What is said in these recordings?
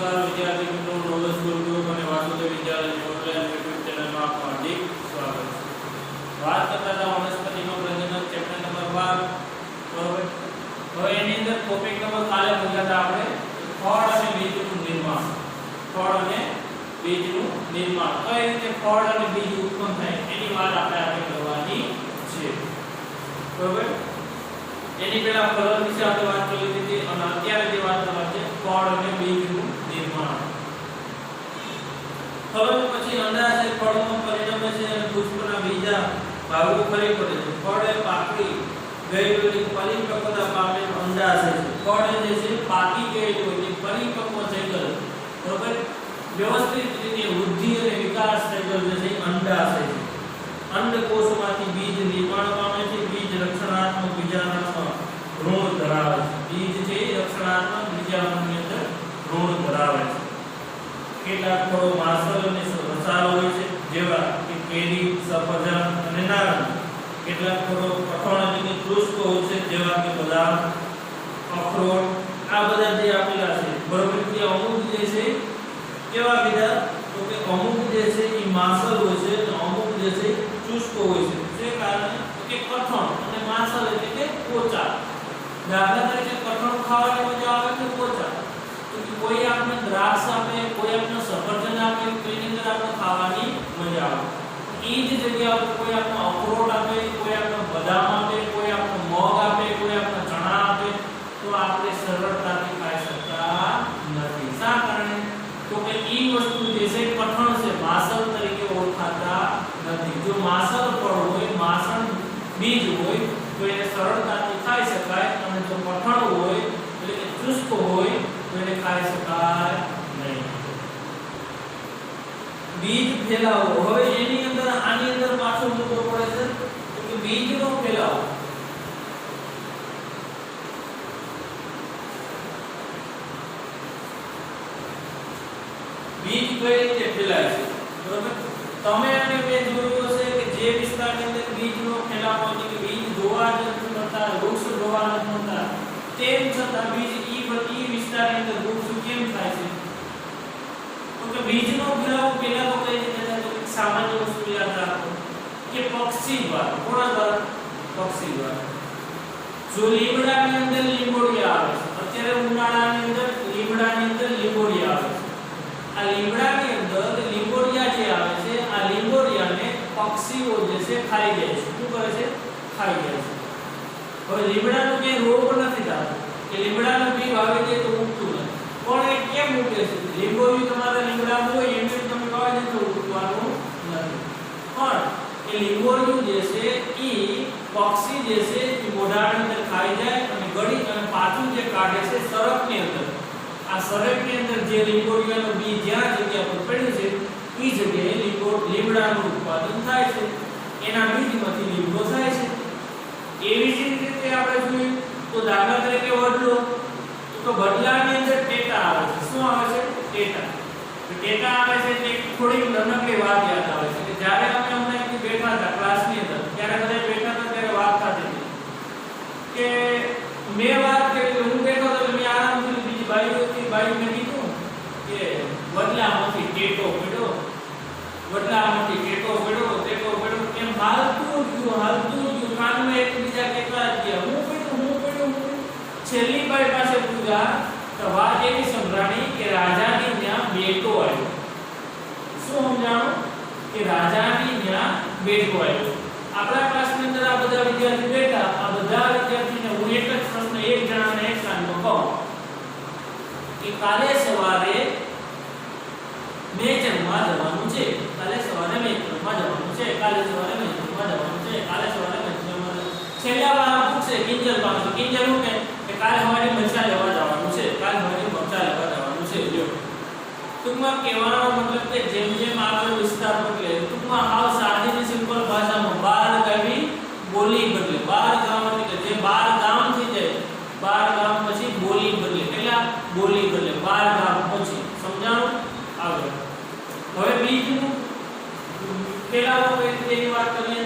નમસ્કાર વિદ્યાર્થી મિત્રો, નોલેજ ગુરુકુળ અને વાસુદેવ વિદ્યાલયની ઓનલાઈન યુટ્યુબ ચેનલમાં આપનું હાર્દિક સ્વાગત છે. વાત કરતા હતા વનસ્પતિનો પ્રજનન ચેપ્ટર નંબર 12. બરોબર. હવે એની અંદર ટોપિક નંબર કાલે ભણ્યા હતા આપણે ફળ અને બીજનું નિર્માણ. ફળ અને બીજનું નિર્માણ. કઈ રીતે ફળ અને બીજ ઉત્પન્ન થાય એની વાત આપણે આજે કરવાની છે. બરોબર. એની પહેલા ફળ વિશે આપણે વાત કરી લીધી હતી અને અત્યારે જે વાત કરવાની છે ફળ અને બીજનું નિર્માણ. ફળ પછી અંડાશય ફળમાં પરિણમે છે અને પુષ્પના બીજા ભાગો ફરી પડે છે. ફળ એ પાકડી ગયેલી પરિપક્વતા પામે અંડાશય છે. ફળ જે છે પાકી ગયેલું હોય છે, પરિપક્વ થઈ ગયેલું, બરોબર, વ્યવસ્થિત રીતે વૃદ્ધિ અને વિકાસ થઈ ગયેલો છે અંડાશય છે. અંડકોષમાંથી બીજ નિર્માણ પામે છે. બીજ રક્ષણાત્મક બીજાણુમાં ભ્રૂણ ધરાવે છે. બીજ છે રક્ષણાત્મક બીજાણુની અંદર ભ્રૂણ ધરાવે છે. કેટલાક ફળો માસલ અને રસાળ હોય છે, જેવા કે કેરી, સફરજન અને નારંગી. કેટલાક ફળો કઠોળ અને શુષ્ક હોય છે, જેવા કે બદામ, અખરોટ. આ બધા જે આપેલા છે, બરોબર, કે અમુક જે છે કેવા વિધા, તો કે અમુક જે છે એ માસલ હોય છે અને અમુક જે છે શુષ્ક હોય છે. તે કારણે કે કઠોળ અને માસલ એટલે કે પોચા. દાખલા તરીકે કઠોળ ખાવાની મજા આવે કે પોચા. તો કોઈ આપણે દ્રાક્ષ આપે, કોઈ આપણે સફરજન આપે, તેની અંદર આપણે ખાવાની મજા આવે. એ જ જગ્યા પર કોઈ આપણે અખરોટ આપે, કોઈ આપણે બદામ આપે, કોઈ આપણે મગ આપે, કોઈ આપણે ચણા આપે, તો આપણે સરળતાથી ખાઈ શકતા નથી. શા કારણે? તો કે એ વસ્તુ જે છે કઠણ છે, માસલ તરીકે ઓળખાતા નથી. જો માસલ ફળ હોય, માસણ બીજ હોય તો એને સરળતાથી ખાઈ શકાય, અને જો કઠણ હોય એટલે કે શુષ્ક હોય તો એને ખાઈ શકાય નહીં. બીજ ફેલાવો. હવે એની અંદર આની અંદર પાછો મુદ્દો પડે છે તો કે બીજનો ફેલાવો. બીજ કઈ રીતે ફેલાય છે, બરોબર? તમે અને મેં જોયું હશે કે જે વિસ્તારની અંદર બીજનો ફેલાવો એટલે કે બીજ જોવા નથી મળતા, વૃક્ષ જોવા નથી મળતા, તેમ છતાં બીજ ઈ વિસ્તારની અંદર વૃક્ષ કેમ થાય છે? તો કે બીજનો ફેલાવો પહેલા તો કઈ રીતે થાય? તો સામાન્ય વસ્તુ યાદ રાખો કે પક્ષી દ્વારા. કોના દ્વારા? પક્ષી દ્વારા. જો લીમડાની અંદર લીંબોડિયા આવે છે, અત્યારે ઉનાળાની અંદર લીમડાની અંદર લીંબોડિયા આવે છે. આ લીમડાની અંદર લીંબોડિયા જે આવે છે, આ લીંબોડિયાને પક્ષીઓ જે છે ખાઈ જાય છે. શું કરે છે? ખાઈ જાય છે. હવે લીમડાનો કે રોગ નથી થતો કે લીમડાનો બી વાવી દે તો ઉગતું નથી. પણ એ કેમ ઉગે છે? લીંબોડિયું તમારા લીમડામાં હોય એમ તમે વાવી દે તો ઉગવાનું નથી. પણ એ લીંબોડિયું જે છે ઈ પક્ષી જે છે એ મોઢાની અંદર ખાઈ જાય અને ગળી અને પાછું જે કાઢે છે સરકની અંદર. આ સરકની અંદર જે લીંબોડિયાનો બી જ્યાં જગ્યા પર પડ્યું છે એ જગ્યાએ લીમડાનું ઉત્પાદન થાય છે. એના બીજમાંથી લીમડો થાય છે. એવી જ રીતે આપણે જોઈએ તો દાખલા તરીકે વડલો, તો વડલાની અંદર ટેટા આવે છે. શું આવે છે? ટેટા. તો ટેટા આવે છે તે થોડીક નાનકડી વાત યાદ આવે છે કે જ્યારે અમે હમણાં બેઠા હતા ક્લાસની અંદર, ત્યારે બધા બેઠા હતા ત્યારે વાત થતી હતી કે મેં વાત કરી, હું બેઠો તો મેં આરામથી બીજી બાયુને કીધું કે વડલામાંથી ટેટો પડ્યો, વડલામાંથી ટેટો પડ્યો, એમ હાલતું ગયું. કાનમાં એકબીજા કેટલા ગયા, હું પડ્યું. છેલ્લી બાઈ પાસે પૂછ્યા તો વાત એવી સંભળાણી કે રાજાની ત્યાં બેટો આવ્યો. શું સમજાણું? કે રાજાની ત્યાં બેટો આવ્યો. આપણા ક્લાસની અંદર આ બધા વિદ્યાર્થી બેઠા, આ બધા વિદ્યાર્થીને હું એક જ પ્રશ્ન એક જણાને એક કાનમાં કહું કે કાલે સવારે મેચ રમવા જવાનું છે, કાલે સવારે મેચ રમવા જવાનું છે, કાલે સવારે મેચ રમવા જવાનું છે, કાલે સવારે મેચ રમવા જવાનું છે. છેલ્લા વાર પૂછે કિંજલ પાસે, કિંજલ હું કે કાલે સવારે મરચા લેવા જવાનું છે, કાલે સવારે મરચા લેવા જવાનું છે. લ્યો, ટૂંકમાં કહેવાનો મતલબ કે જેમ જેમ આગળ વિસ્તાર બદલે, ટૂંકમાં હાવ સાદી અને સિમ્પલ ભાષામાં 12 ગામી બોલી બદલે. 12 ગામ એટલે જે 12 ગામ થઈ જાય, 12 ગામ પછી બોલી બદલે. કેટલા? બોલી બદલે 12 ગામ પછી. સમજાણું? આગળ હવે બીજનું ફેલાવો કઈ રીતે એની વાત કરીએ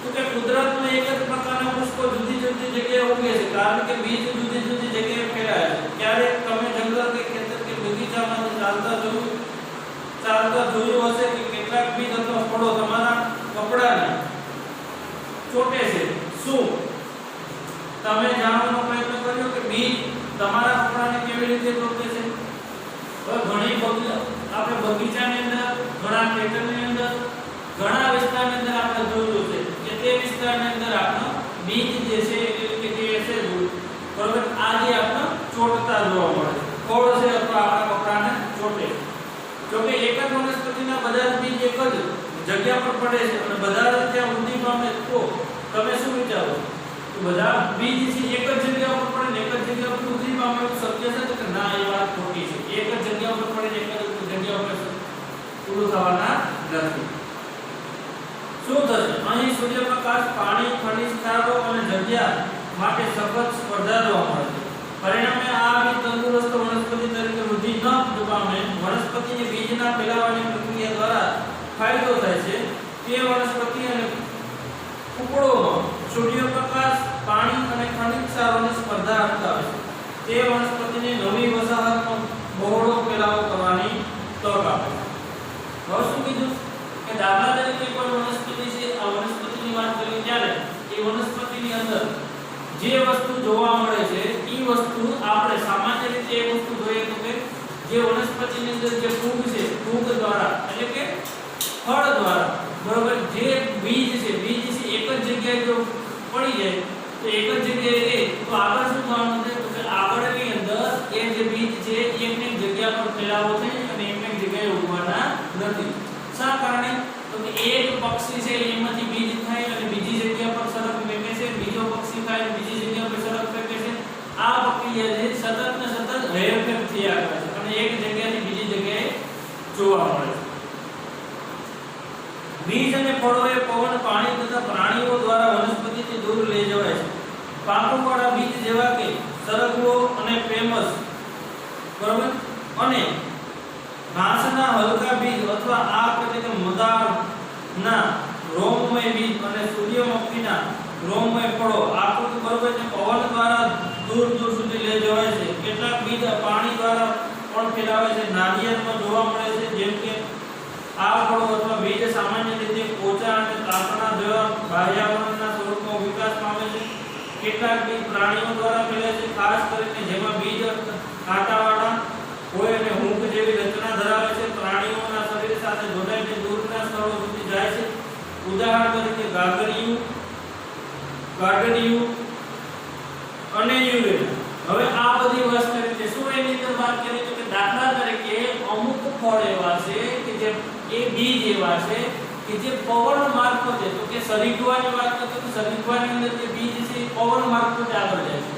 તો કે કુદરતમાં એક જ પ્રકારના પુષ્પો જુદી જુદી જગ્યાએ ઉગે છે, કારણ કે બીજ જુદી જુદી જગ્યાએ ફેલાય છે. ક્યારેક તમે જંગલ કે ખેતર કે બગીચામાં ચાલતા જોયું હશે કે કેટલાક બીજ અથવા ફળો તમારા કપડાને ચોટે છે. શું તમે જાણવાનો પ્રયત્ન કર્યો કે બીજ તમારા કપડાને કેવી રીતે ચોટે છે? હવે ઘણી આપણે બગીચાની અંદર, ઘણા ખેતરની અંદર, ઘણા વિસ્તારની અંદર આપણે જોયું છે કે તે વિસ્તારની અંદર આપણો બીજ જે છે એટલે કે જે છે બરોબર આ જે આપણને ચોટતા જોવા મળે છે. ફળ છે અથવા આપણા કપડાને ચોટે. જો કે એક જ વનસ્પતિના બધા જ બીજ એક જ જગ્યા પર પડે છે અને બધા જ ત્યાં વૃદ્ધિ પામે તો તમે શું વિચારો કે બધા બીજ છે એક જ જગ્યા પર પડે ને એક જ જગ્યા પર વૃદ્ધિ પામે એવું શક્ય છે? કે ના, એ વાત ખોટી છે. એક જ જગ્યા પર પડે ને એક જ જગ્યા પર પૂરું થવાના નથી. શું થશે? અહીં સૂર્યપ્રકાશ, પાણી, ખનિજ ક્ષારો અને જગ્યા માટે સખત સ્પર્ધા જોવા મળે છે. પરિણામે આ બીજ તંદુરસ્ત વનસ્પતિ તરીકે વૃદ્ધિ ન પામે. વનસ્પતિને બીજના ફેલાવાની પ્રક્રિયા દ્વારા ફાયદો થાય છે. તે વનસ્પતિ અને કુકડોમાં સૂર્યપ્રકાશ, પાણી અને ખનિજ ક્ષારોની સ્પર્ધા અટકાવે છે. તે વનસ્પતિને નવી વસાહતનો બહોળો ફેલાવો કરવાની તક આપે છે. હવે શું કીધું કે દાખલા તરીકે કોઈ વનસ્પતિ છે, આ વનસ્પતિની વાત કરીએ ત્યારે એ વનસ્પતિની અંદર જે વસ્તુ જોવા મળે છે એ વસ્તુ આપણે સામાન્ય રીતે એ વસ્તુ જોઈએ તો કે જે વનસ્પતિની અંદર જે ફૂગ છે, ફૂગ દ્વારા એટલે કે ફળ દ્વારા બરોબર જે બીજ છે એક જ જગ્યાએ જો પડી જાય તો એક જ જગ્યાએ રહે તો આગળ શું થવાનું છે? તો કે આગળની અંદર એ જે બીજ છે એકની જગ્યા પર ફેલાવો થાય અને એકની જગ્યાએ ઉગવાના નથી. શા કારણે? તો કે એક પક્ષી છે એમાંથી બીજ થાય અને બીજી જગ્યા પર સરક ફેંકે છે, બીજો પક્ષી થાય અને બીજી જગ્યા પર સરક ફેંકે છે. આ પ્રક્રિયા છે સતત ને સતત હેરફેર થયા કરે છે અને એક જગ્યાથી બીજી જગ્યાએ જોવા મળે છે. બીજ અને ફળો એ પવન, પાણી તથા પ્રાણીઓ દ્વારા વનસ્પતિથી દૂર લઈ જવાય છે. પાંખોવાળા બીજ જેવા કે સરગવો અને ફેમસ બરોબર અને ઘાસના હલકા બીજ અથવા આક એટલે કે મદારના રોમમય બીજ અને સૂર્યમુખીના રોમમય ફળો આકૃતિ બરોબર છે પવન દ્વારા દૂર દૂર સુધી લઈ જવાય છે. કેટલાક બીજ પાણી દ્વારા પણ ફેલાવે છે. નાળિયેરમાં જોવા મળે છે. જેમ કે આ ફળો અથવા બીજ સામાન્ય રીતે પોચા અને તાપણા જેવા બાહ્યાવરણના સ્વરૂપમાં વિકાસ પામે છે. કેટલાક બીજ પ્રાણીઓ દ્વારા ફેલાય છે, ખાસ કરીને જેમાં બીજ કાંટાવાળા હોય અને હૂંફ જેવી રચના ધરાવે છે. પ્રાણીઓના શરીર સાથે જોડાઈને દૂરના સ્થળો સુધી જાય છે. ઉદાહરણ તરીકે ગાર્ડનિયું અને યુરેનિયમ. હવે આ બધી વાત કરી છે શું એની અંદર વાત કરી તો કે દાખલા તરીકે અમુક ફળ એવા છે કે જે એ બીજ એવા છે કે જે પવન મારફતે તો કે સરીગવાની વાત કરતો તો સરીગવાની અંદર જે બીજ છે એ પવન મારફતે આગળ જાય છે.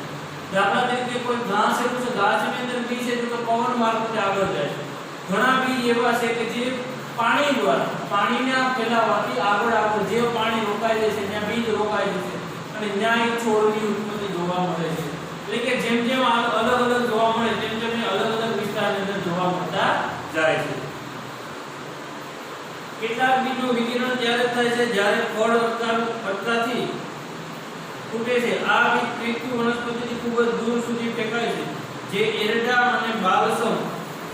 દાખલા તરીકે કોઈ ઘાસ એવું છે, ઘાસની અંદર બીજ છે તો પવન મારફતે આગળ જાય છે. ઘણા બીજ એવા છે કે જે પાણી દ્વારા પાણીના ફેલાવાથી આગળ જે પાણી રોકાઈ જાય છે ત્યાં બીજ રોકાઈ જાય છે અને ત્યાં એ છોડની ઉત્પત્તિ જોવા મળે છે. એટલે કે જેમ જેમ અલગ અલગ જોવા મળે તેમ તેમ અલગ અલગ વિસ્તારની અંદર જોવા મળતા જાય છે. કેટલાક બીજનું વિકિરણ ત્યારે થાય છે જ્યારે ફળ અટકાથી ફૂટે છે. આ બીજ પૃથ્વી વનસ્પતિથી ખૂબ જ દૂર સુધી ફેંકાય છે જે એરડા અને બાલસમ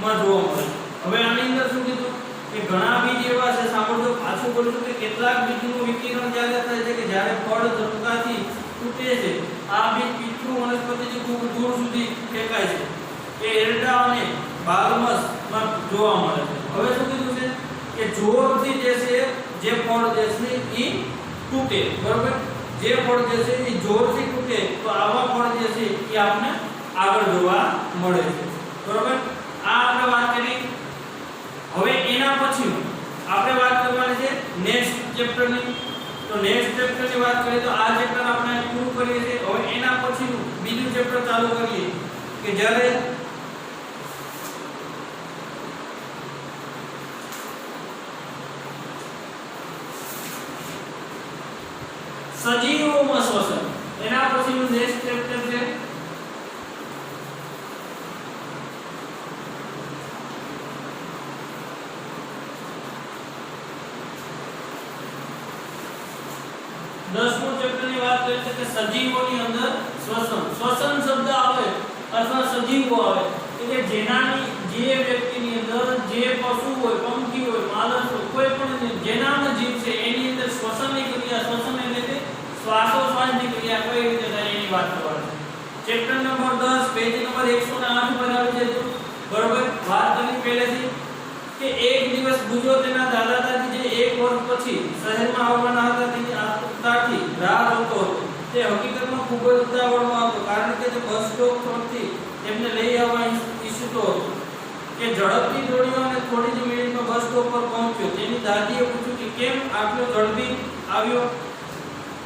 માં જોવા મળે છે. હવે આની અંદર શું કીધું કે ઘણા બીજ એવા છે, સાંભળજો પાછું બોલું છું કે કેટલાક બીજનું વિકિરણ ત્યારે થાય છે કે જ્યારે ફળ ઝટકાથી ફૂટે છે. આ બીજ પૃથ્વી વનસ્પતિથી ખૂબ દૂર સુધી ફેંકાય છે. એ એરડા અને બાલમસ માં જોવા મળે છે. હવે શું કીધું છે કે જોરથી જે છે જે ફળ જે છે એ તૂટે બરોબર. જે ફળ જે છે એ જોરથી તૂટે તો આવા ફળ જે છે એ આપણે આગળ જોવા મળે છે બરોબર. આ આપણે વાત કરી. હવે એના પછી આપણે વાત કરવાની છે નેક્સ્ટ ચેપ્ટરની. તો નેક્સ્ટ ચેપ્ટરની વાત કરીએ તો આ ચેપ્ટર આપણે પૂરું કરીએ છીએ. હવે એના પછી બીજું ચેપ્ટર ચાલુ કરીએ કે જ્યારે સજીવોમાં શ્વસન. એના પછીનું નેક્સ્ટ ચેપ્ટર છે દસમું ચેપ્ટરની વાત કરીએ છે કે સજીવોની અંદર શ્વસન. શ્વસન શબ્દ આવે અથવા સજીવો આવે એટલે જે વ્યક્તિની અંદર જે પશુ હોય, પંખી હોય, માણસ હોય, કોઈ પણ જેનાનો જીવ છે એની અંદર શ્વસનની ક્રિયા, શ્વસન એટલે કે શ્વાસોશ્વાસની ક્રિયા કઈ રીતે થાય એની વાત કરવાની છે. ચેપ્ટર નંબર 10 પેજ નંબર 108 પર આવે છે. બરોબર, વાત કરી પહેલેથી કે એક દિવસ ગુજો તેના દાદા દાદી જે 1 વર્ષ પછી શહેરમાં આવવાના હતા તેની આતુરતાથી રાહ જોતો હતો. તે હકીકતમાં ખૂબ જ ઉતાવળમાં હતો, કારણ કે તે બસ સ્ટોપ પરથી તેમને લઈ આવવા ઈચ્છતો હતો. કે ઝડપથી દોડ્યો અને થોડી જ મિનિટમાં બસ સ્ટોપ પર પહોંચ્યો. તેની દાદીએ પૂછ્યું કે કેમ આટલો ઝડપી આવ્યો,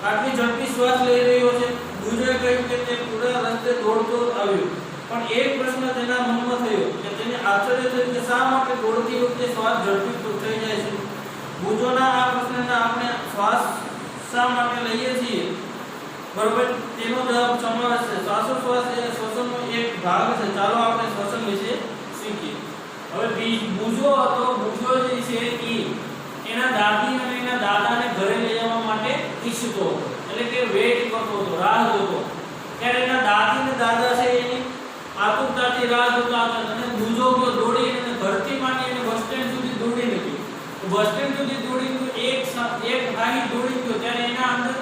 આટલી ઝડપી શ્વાસ લઈ રહ્યો છે. ગુજોએ કહ્યું કે તે પૂરા રસ્તે દોડતો આવ્યો, પણ એક પ્રશ્ન તેના મનમાં થયો કે તેને આશ્ચર્ય થયું કે શા માટે દોડતી વખતે શ્વાસ ઝડપી થઈ જાય છે. ગુજોના આ પ્રશ્નના આપણે શ્વાસ શા માટે લઈએ છીએ, બરોબર, તેનો જવાબ સમાવેશ છે. શ્વાસોશ્વાસ એ શ્વસનનો એક ભાગ છે. ચાલો આપણે શ્વસન વિશે શીખીએ. હવે ગુજો હતો, ગુજો જે છે એ એના દાદી અને એના દાદાને ઘરે લઈ જવા માટે ઈચ્છતો હતો, એટલે કે વેઇટ કરતો હતો, રાહ જોતો. ત્યારે એના દાદી અને દાદા છે એની આતુરતાથી રાહ જોતા હતા અને ગુજો ગયો દોડી અને ઘરથી માંડી અને બસ સ્ટેન્ડ સુધી દોડી ગયો. બસ સ્ટેન્ડ સુધી દોડી ગયો, એક ભાઈ દોડી ગયો. ત્યારે એના અંદર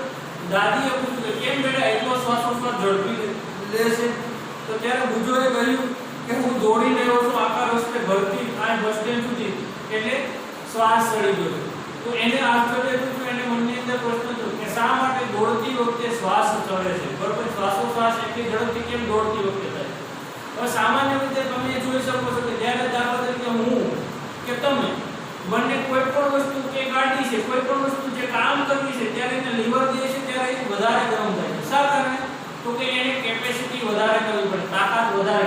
દાદીએ પૂછ્યું કે કેમ બેટા એટલો શ્વાસોશ્વાસ ઝડપી લેશે. તો ત્યારે ગુજોએ કહ્યું કે હું દોડી રહ્યો છું આખા રસ્તે ઘરથી આ બસ સ્ટેન્ડ સુધી, એટલે શ્વાસ ચડી ગયો. તો એને આશ્ચર્ય થયું, એને મનની અંદર પ્રશ્ન થયો કે શા માટે દોડતી વખતે શ્વાસ ચડે છે, બરોબર, શ્વાસોશ્વાસ એટલી ઝડપથી કેમ દોડતી વખતે થાય. હવે સામાન્ય રીતે તમે જોઈ શકો છો કે જ્યારે દાખલા તરીકે હું કે તમે બંને કોઈ પણ વસ્તુ કે ગાડી છે, કોઈ પણ વસ્તુ જે કામ કરવી છે ત્યારે એને લીવર દે છે ત્યારે એ વધારે ગરમ થાય છે. શા કારણે? તો કે એને કેપેસિટી વધારે કરવી પડે, તાકાત વધારે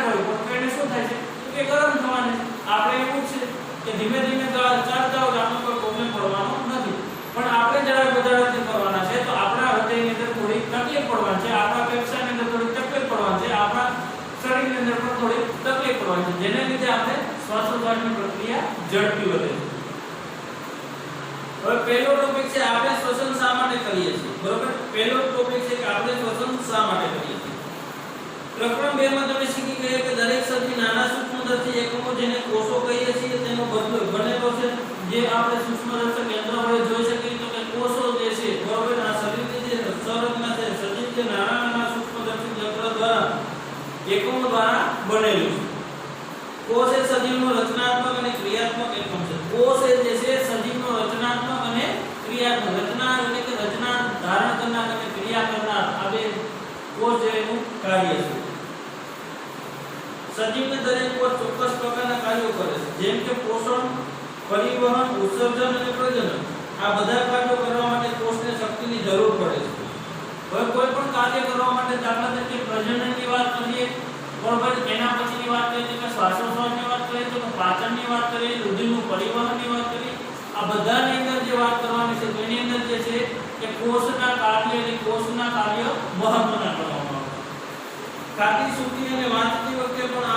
કરવી પડે. તો એને શું થાય છે કે ગરમ થવાની. આપણે એવું છે કે ધીમે ધીમે ચાલતા જાઓ, આનો કોઈ પ્રોબ્લેમ પડવાનો નથી, પણ આપણે જરા વધારે કરવાના છે તો આપણા હૃદયની અંદર થોડી તકલીફ પડવાની છે, આપણા ફેફસાની અંદર થોડી તકલીફ પડવાની છે, આપણા શરીરની અંદર પણ થોડી તકલીફ પડવાની છે, જેને લીધે આપણે શ્વાસોશ્વાસની પ્રક્રિયા ઝડપી વધે છે. હવે પહેલો ટોપિક છે આપણે શ્વસન શા માટે કરીએ છીએ, બરોબર. પહેલો ટોપિક છે કે આપણે શ્વસન શા માટે કરીએ છીએ. પ્રકરણ 2 માં તમે શીખી ગયા કે દરેક સજીવ નાના સૂક્ષ્મદર્શી એકમો જેને કોષો કહીએ છીએ તેનો બનેલો છે. જે આપણે સૂક્ષ્મદર્શક યંત્ર વડે જોઈ શકીએ તો કે કોષો જે છે, બરોબર, આ શરીરની જે સંરચના છે, સજીવ જે નાના સૂક્ષ્મદર્શક યંત્ર દ્વારા એકમો દ્વારા બનેલું છે. કોષ એ સજીવનો રચનાત્મક અને ક્રિયાત્મક એકમ છે. કોષ એ જે છે સજીવનો રચનાત્મક અને ક્રિયાત્મક, રચના એટલે કે રચના ધારણ કરનાર અને ક્રિયા કરનાર, આ બે કોષ જેનું કાર્ય છે. સજીવને દરેક કોષ ચોક્કસ પ્રકારના કાર્યો કરે છે, જેમ કે પોષણ, પરિવહન, ઉત્સર્જન અને પ્રજનન. આ બધા કાર્યો કરવા માટે કોષને શક્તિની જરૂર પડે છે. હવે કોઈ પણ કાર્ય કરવા માટે દાખલા તરીકે પ્રજનનની વાત કરીએ, બરોબર, એના પછીની વાત કરીએ તો શ્વાસોશ્વાસની વાત કરીએ તો પાચનની વાત કરીએ, રુધિરનું પરિવહનની વાત કરીએ, આ બધાની અંદર જે વાત કરવાની છે તો એની અંદર જે છે કે કોષના કાર્ય અને કોષના કાર્ય મહત્વના કરવામાં આવે છે. ખાતી સૂતી અને વાંચતી વખતે પણ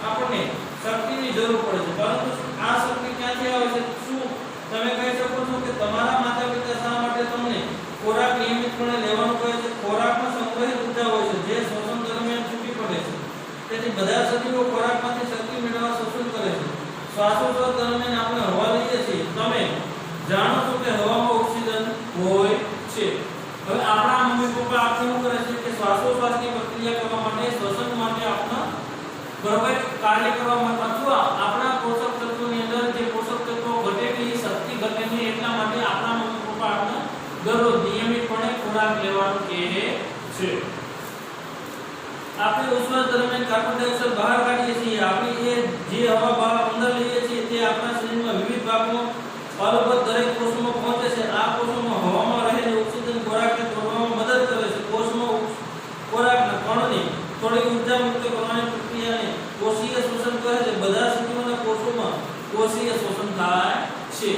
આપણને શક્તિની જરૂર પડે છે, પરંતુ આ શક્તિ ક્યાંથી આવે છે? શું તમે કહી શકો છો કે તમારા માતા પિતા શા માટે તમને ખોરાક નિયમિતપણે લેવાનું કહે છે? ખોરાકમાં સંગ્રહિત ઉર્જા હોય છે જે શ્વસન દરમિયાન છૂટી પડે છે. તેથી બધા સજીવો ખોરાકમાંથી શક્તિ મેળવવા શોષણ કરે છે. શ્વાસોશ્વાસ દરમિયાન આપણે હવા લઈએ છીએ. તમે જાણો છો કે હવામાં ઓક્સિજન હોય છે. હવે આપણા મમ્મી પપ્પા આપણે શું કરે છે કે શ્વાસોશ્વાસની પ્રક્રિયા કરવા માટે, શ્વસન માટે આપણા બરોબર કાર્ય કરવા માટે અથવા આપણા પોષક તત્વોની અંદર જે પોષક તત્વો ઘટેલી શક્તિ ઘટેલી એટલા માટે આપણા મમ્મી પપ્પા આપણે દરરોજ નિયમિતપણે ખોરાક લેવાનું કહે છે. આપણે ઉશ્વાસ દરમિયાન કાર્બન ડાયોક્સાઇડ બહાર કાઢીએ છીએ. આપણે એ જે હવા બહાર અંદર લઈએ છીએ તે આપણા શરીરમાં વિવિધ ભાગોમાં અલબત્ત દરેક કોષોમાં પહોંચે છે. આ કોષોમાં હવામાં રહેલી ઓક્સિજન ખોરાકને તોડવામાં મદદ કરે છે. કોષમાં ખોરાકના કણની થોડી ઊર્જા મુક્ત કરવાની પ્રક્રિયાને કોષીય શોષણ કહે છે. બધા સજીવોના કોષોમાં કોષીય શોષણ થાય છે.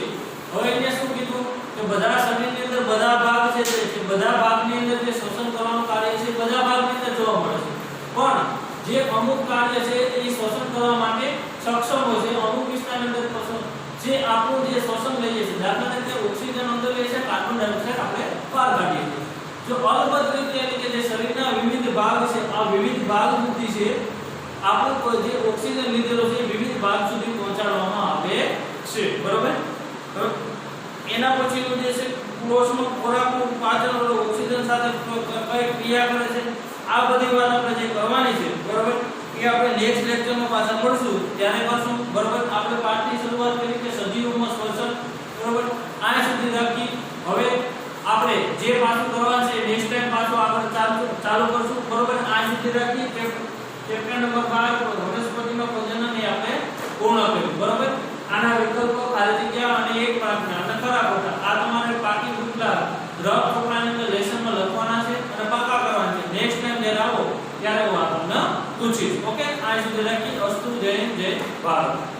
હવે અહીંયા શું કીધું કે બધા શરીરની અંદર બધા ભાગ છે તે બધા ભાગની અંદર જે શોષણ કરવાનું કાર્ય છે બધા ભાગની અંદર જોવા મળે છે, પણ જે અમુક કાર્ય છે એ શોષણ કરવા માટે સક્ષમ હોય છે. અમુક વિસ્તારની અંદર જે આપણું જે શોષણ લઈએ છીએ, દાખલા તરીકે ઓક્સિજન અંદર લઈએ છીએ, કાર્બન ડાયોક્સાઇડ આપણે બહાર કાઢીએ છીએ. જો અલબત્ત રીતે એટલે કે જે શરીરના વિવિધ ભાગ છે, આ વિવિધ ભાગ બુદ્ધિ છે આપણો કોઈ જે ઓક્સિજન લીધેલો છે વિવિધ ભાગ સુધી પહોંચાડવામાં આવે છે, બરોબર. એના પછીનું જે છે કોષમાં ખોરાકનું પાચન ઓક્સિજન સાથે કઈ ક્રિયા કરે છે, આ બધી વાત આપણે જે કરવાની છે, બરોબર, એ આપણે નેક્સ્ટ લેક્ચરમાં પાછા મળશું ત્યારે કરશું, બરોબર. આપણે પાઠની શરૂઆત કરી કે સજીવોમાં શ્વસન, બરોબર, આ સુધી રાખી. હવે આપણે જે પાછું કરવાનું છે નેક્સ્ટ ટાઈમ પાછું આપણે ચાલુ કરશું, બરોબર. આ સુધી રાખી ચેપ્ટર નંબર 12 વનસ્પતિનો પ્રજનન એ આપણે પૂર્ણ કર્યું, બરોબર. આના વિકલ્પો, ખાલી જગ્યા અને એક પ્રાર્થના અને ખરા ખોટા આ તમારે પાકી પુતલા રફ ચોપડાની અંદર લેસનમાં લખવાના છે અને પાકા કરવાના છે. નેક્સ્ટ ટાઈમ જ્યારે આવો ત્યારે હું તમને પૂછીશ. ઓકે, આ સુધી રાખી. અસ્તુ. જય હિન્દ, જય ભારત.